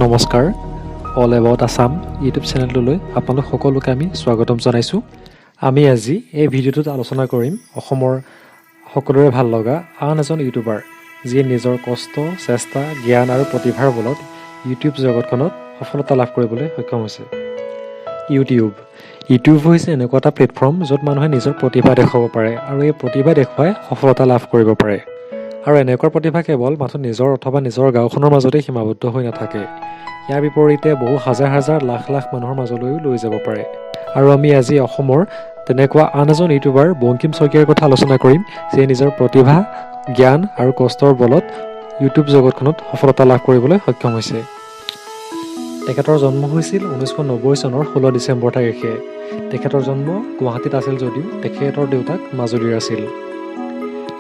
নমস্কাৰ all about Assam YouTube চেনেলটোলৈ আপোনালোক সকলোকে আমি স্বাগতম জনাইছোঁ। আমি আজি এই ভিডিঅ'টোত আলোচনা কৰিম অসমৰ সকলোৰে ভাল লগা আন এজন ইউটিউবাৰ যিয়ে নিজৰ কষ্ট, চেষ্টা, জ্ঞান আৰু প্ৰতিভাৰ বলত ইউটিউব জগতখনত সফলতা লাভ কৰিবলৈ সক্ষম হৈছে। ইউটিউব হৈছে এনেকুৱা এটা প্লেটফৰ্ম য'ত মানুহে নিজৰ প্ৰতিভা দেখুৱাব পাৰে আৰু এই প্ৰতিভা দেখুৱাই সফলতা লাভ কৰিব পাৰে। আৰু এনেকুৱা প্ৰতিভা কেৱল মাথো নিজৰ অথবা নিজৰ গাঁওখনৰ মাজতে সীমাবদ্ধ হৈ নাথাকে। ইয়াৰ বিপৰীতে বহু হাজাৰ হাজাৰ লাখ লাখ মানুহৰ মাজলৈও লৈ যাব পাৰে। আৰু আমি আজি অসমৰ তেনেকুৱা আন এজন ইউটিউবাৰ বংকিম শইকীয়াৰ কথা আলোচনা কৰিম, যিয়ে নিজৰ প্ৰতিভা, জ্ঞান আৰু কষ্টৰ বলত ইউটিউব জগতখনত সফলতা লাভ কৰিবলৈ সক্ষম হৈছে। তেখেতৰ জন্ম হৈছিল 1990 চনৰ 16 ডিচেম্বৰ তাৰিখে। তেখেতৰ জন্ম গুৱাহাটীত আছিল যদিও তেখেতৰ দেউতাক মাজুলীৰ আছিল।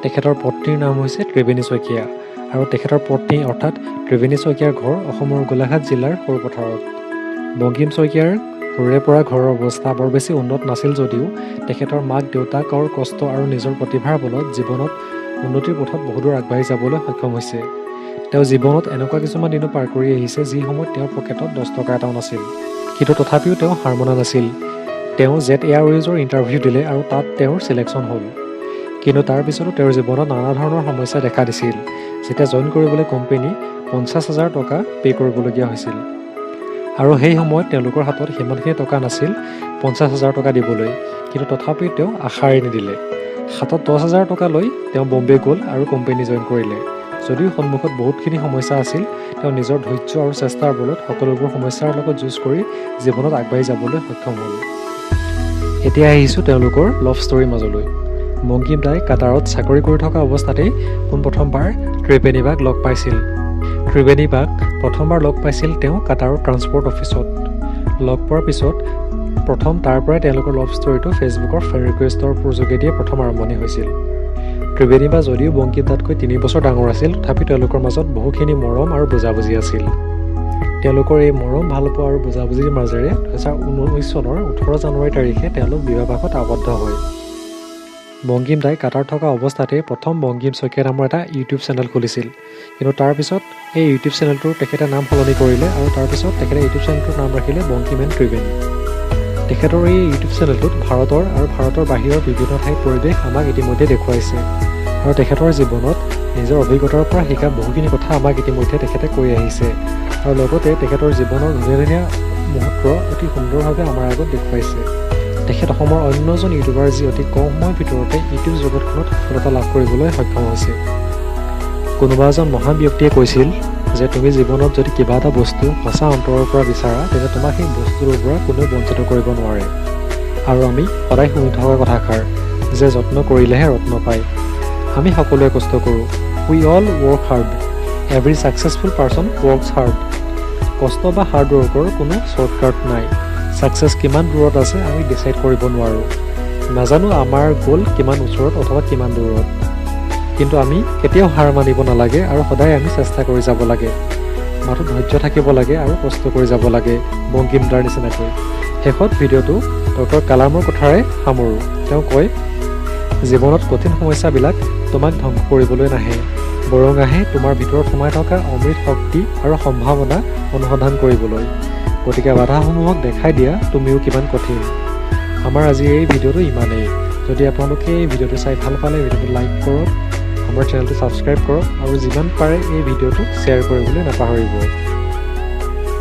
তেখেতৰ পত্নীৰ নাম হৈছে ত্ৰিবেণী শইকীয়া আৰু তেখেতৰ পত্নী অৰ্থাৎ ত্ৰিবেণী শইকীয়াৰ ঘৰ অসমৰ গোলাঘাট জিলাৰ সৰুপথাৰত। বংকিম শইকীয়াৰ সৰুৰে পৰা ঘৰৰ অৱস্থা বৰ বেছি উন্নত নাছিল যদিও তেখেতৰ মাক দেউতাকৰ কষ্ট আৰু নিজৰ প্ৰতিভাৰ বলত জীৱনত উন্নতিৰ পথত বহুদূৰ আগবাঢ়ি যাবলৈ সক্ষম হৈছে। তেওঁ জীৱনত এনেকুৱা কিছুমান দিনো পাৰ কৰি আহিছে যি সময়ত তেওঁৰ পকেটত 10 টকা এটাও নাছিল, কিন্তু তথাপিও তেওঁ হাৰ মনা নাছিল। তেওঁ জেট এয়াৰৱেজৰ ইণ্টাৰভিউ দিলে আৰু তাত তেওঁৰ চিলেকশ্যন হ'ল। কিন্তু তাৰ পিছতো তেওঁৰ জীৱনত নানা ধৰণৰ সমস্যা দেখা দিছিল। যেতিয়া জইন কৰিবলৈ কোম্পানী 50,000 টকা পে' কৰিবলগীয়া হৈছিল আৰু সেই সময়ত তেওঁলোকৰ হাতত সিমানখিনি টকা নাছিল 50,000 টকা দিবলৈ, কিন্তু তথাপিও তেওঁ আশা এৰি নিদিলে। হাতত 10,000 টকা লৈ তেওঁ বম্বে গ'ল আৰু কোম্পানী জইন কৰিলে। যদিও সন্মুখত বহুতখিনি সমস্যা আছিল, তেওঁ নিজৰ ধৈৰ্য আৰু চেষ্টাৰ বলত সকলোবোৰ সমস্যাৰ লগত যুঁজ কৰি জীৱনত আগবাঢ়ি যাবলৈ সক্ষম হ'ল। এতিয়া আহিছোঁ তেওঁলোকৰ লাভ ষ্টৰীৰ মাজলৈ। বংকিম দাই কাটাৰত চাকৰি কৰি থকা অৱস্থাতেই পোনপ্ৰথমবাৰ ত্ৰিবেণী বাক লগ পাইছিল। ত্ৰিবেণী বাক প্ৰথমবাৰ লগ পাইছিল তেওঁ কাটাৰৰ ট্ৰান্সপৰ্ট অফিচত। লগ পোৱাৰ পিছত প্ৰথম তাৰ পৰাই তেওঁলোকৰ লাভ ষ্টৰীটো ফেচবুকৰ ফ্ৰেণ্ড ৰিকুৱেষ্টৰ যোগেদিয়ে প্ৰথম আৰম্ভণি হৈছিল। ত্ৰিবেণী বা যদিও বংকিম দাতকৈ 3 বছৰ ডাঙৰ আছিল, তথাপি তেওঁলোকৰ মাজত বহুখিনি মৰম আৰু বুজাবুজি আছিল। তেওঁলোকৰ এই মৰম, ভালপোৱা আৰু বুজাবুজিৰ মাজেৰে 2019 চনৰ 18 জানুৱাৰী তাৰিখে তেওঁলোক বিবাহপাশত আবদ্ধ হয়। বংকিম দাই কাটাৰ থকা অৱস্থাতে প্ৰথম বংকিম শইকীয়া নামৰ এটা ইউটিউব চেনেল খুলিছিল, কিন্তু তাৰপিছত এই ইউটিউব চেনেলটোৰ তেখেতে নাম সলনি কৰিলে আৰু তাৰপিছত তেখেতে ইউটিউব চেনেলটোৰ নাম ৰাখিলে বংকিম এণ্ড ত্ৰিবেণী। তেখেতৰ এই ইউটিউব চেনেলটোত ভাৰতৰ বাহিৰৰ বিভিন্ন ঠাইৰ পৰিৱেশ আমাক ইতিমধ্যে দেখুৱাইছে আৰু তেখেতৰ জীৱনত নিজৰ অভিজ্ঞতাৰ পৰা শিকা বহুখিনি কথা আমাক ইতিমধ্যে তেখেতে কৈ আহিছে আৰু লগতে তেখেতৰ জীৱনৰ ধুনীয়া ধুনীয়া মুহূৰ্ত অতি সুন্দৰভাৱে আমাৰ আগত দেখুৱাইছে। তেখেত অসমৰ অন্য এজন ইউটিউবাৰ যি অতি কম সময়ৰ ভিতৰতে ইউটিউব জগতখনত সফলতা লাভ কৰিবলৈ সক্ষম হৈছে। কোনোবা এজন মহান ব্যক্তিয়ে কৈছিল যে তুমি জীৱনত যদি কিবা এটা বস্তু সঁচা অন্তৰৰ পৰা বিচাৰা, তেন্তে তোমাক সেই বস্তুটোৰ পৰা কোনেও বঞ্চিত কৰিব নোৱাৰে। আৰু আমি সদায় শুনি থকা কথাষাৰ যে যত্ন কৰিলেহে ৰত্ন পায়। আমি সকলোৱে কষ্ট কৰোঁ। We all work hard. Every successful person works hard. কষ্ট বা হাৰ্ড ৱৰ্কৰ কোনো শ্বৰ্টকাট নাই। ছাকচেছ কিমান দূৰত আছে আমি ডিচাইড কৰিব নোৱাৰোঁ। নাজানো আমাৰ গ'ল কিমান ওচৰত অথবা কিমান দূৰত, কিন্তু আমি কেতিয়াও হাৰ মানিব নালাগে আৰু সদায় আমি চেষ্টা কৰি যাব লাগে। মাথো ধৈৰ্য থাকিব লাগে আৰু কষ্ট কৰি যাব লাগে, বংকিম দাৰ নিচিনাকৈ। শেষত ভিডিঅ'টো ডক্টৰ কালামৰ কথাৰে সামৰোঁ। তেওঁ কয়, জীৱনত কঠিন সমস্যাবিলাক তোমাক ধ্বংস কৰিবলৈ নাহে, বৰং আহে তোমাৰ ভিতৰত সোমাই থকা অমৃত শক্তি আৰু সম্ভাৱনা অনুসন্ধান কৰিবলৈ। গতিকে বাধাসমূহক দেখাই দিয়া তুমিও কিমান কঠিন। আমাৰ আজি এই ভিডিঅ'টো ইমানেই। যদি আপোনালোকে এই ভিডিঅ'টো চাই ভাল পালে ভিডিঅ'টো লাইক কৰক, আমাৰ চেনেলটো ছাবস্ক্ৰাইব কৰক আৰু যিমান পাৰে এই ভিডিঅ'টো শ্বেয়াৰ কৰিবলৈ নাপাহৰিব।